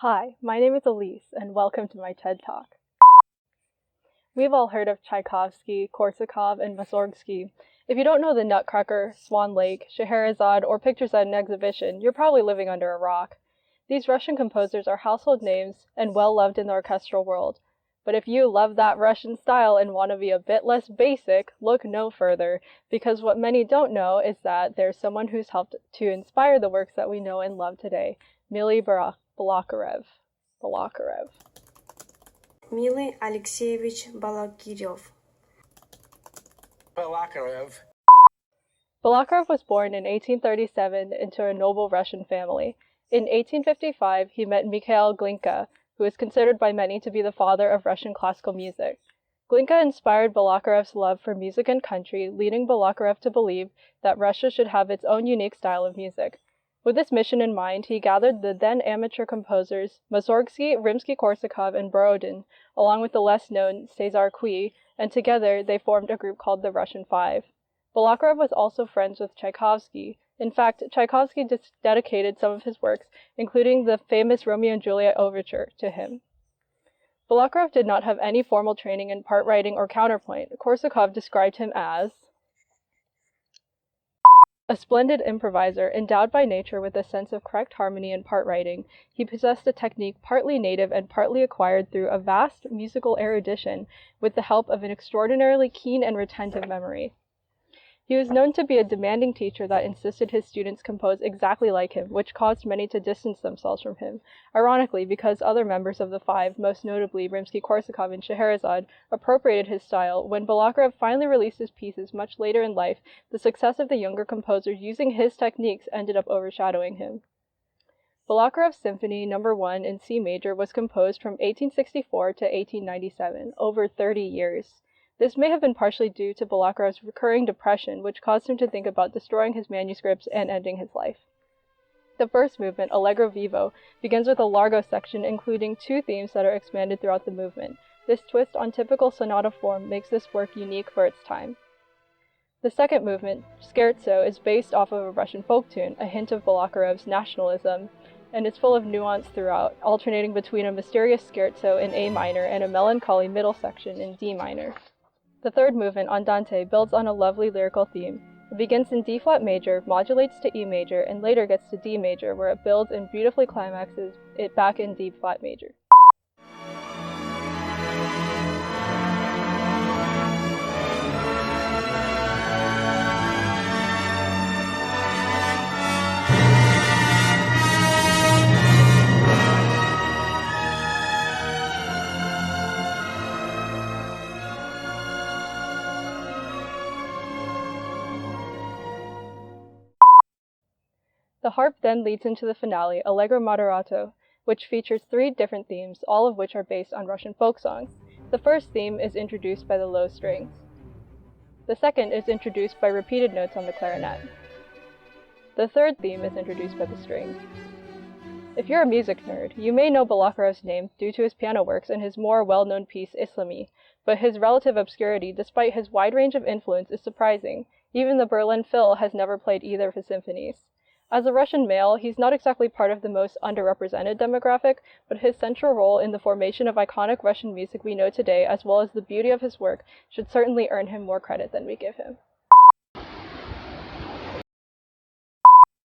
Hi, my name is Elise, and welcome to my TED Talk. We've all heard of Tchaikovsky, Korsakov, and Mussorgsky. If you don't know the Nutcracker, Swan Lake, Scheherazade, or pictures at an exhibition, you're probably living under a rock. These Russian composers are household names and well-loved in the orchestral world. But if you love that Russian style and want to be a bit less basic, look no further, because what many don't know is that there's someone who's helped to inspire the works that we know and love today, Balakirev. Mily Alexeyevich Balakirev. Balakirev was born in 1837 into a noble Russian family. In 1855, he met Mikhail Glinka, who is considered by many to be the father of Russian classical music. Glinka inspired Balakirev's love for music and country, leading Balakirev to believe that Russia should have its own unique style of music. With this mission in mind, he gathered the then amateur composers Mussorgsky, Rimsky-Korsakov, and Borodin, along with the less-known César Cui, and together they formed a group called the Russian Five. Balakirev was also friends with Tchaikovsky. In fact, Tchaikovsky dedicated some of his works, including the famous Romeo and Juliet overture, to him. Balakirev did not have any formal training in part writing or counterpoint. Korsakov described him as a splendid improviser, endowed by nature with a sense of correct harmony and part writing. He possessed a technique partly native and partly acquired through a vast musical erudition with the help of an extraordinarily keen and retentive memory. He was known to be a demanding teacher that insisted his students compose exactly like him, which caused many to distance themselves from him. Ironically, because other members of the Five, most notably Rimsky-Korsakov and Scheherazade, appropriated his style, when Balakirev finally released his pieces much later in life, the success of the younger composers using his techniques ended up overshadowing him. Balakirev's Symphony No. 1 in C major was composed from 1864 to 1897, over 30 years. This may have been partially due to Balakirev's recurring depression, which caused him to think about destroying his manuscripts and ending his life. The first movement, Allegro Vivo, begins with a largo section including two themes that are expanded throughout the movement. This twist on typical sonata form makes this work unique for its time. The second movement, Scherzo, is based off of a Russian folk tune, a hint of Balakirev's nationalism, and is full of nuance throughout, alternating between a mysterious scherzo in A minor and a melancholy middle section in D minor. The third movement, Andante, builds on a lovely lyrical theme. It begins in D-flat major, modulates to E major, and later gets to D major, where it builds and beautifully climaxes it back in D-flat major. The harp then leads into the finale, Allegro Moderato, which features three different themes, all of which are based on Russian folk songs. The first theme is introduced by the low strings. The second is introduced by repeated notes on the clarinet. The third theme is introduced by the strings. If you're a music nerd, you may know Balakirev's name due to his piano works and his more well-known piece, Islami, but his relative obscurity, despite his wide range of influence, is surprising. Even the Berlin Phil has never played either of his symphonies. As a Russian male, he's not exactly part of the most underrepresented demographic, but his central role in the formation of iconic Russian music we know today, as well as the beauty of his work, should certainly earn him more credit than we give him.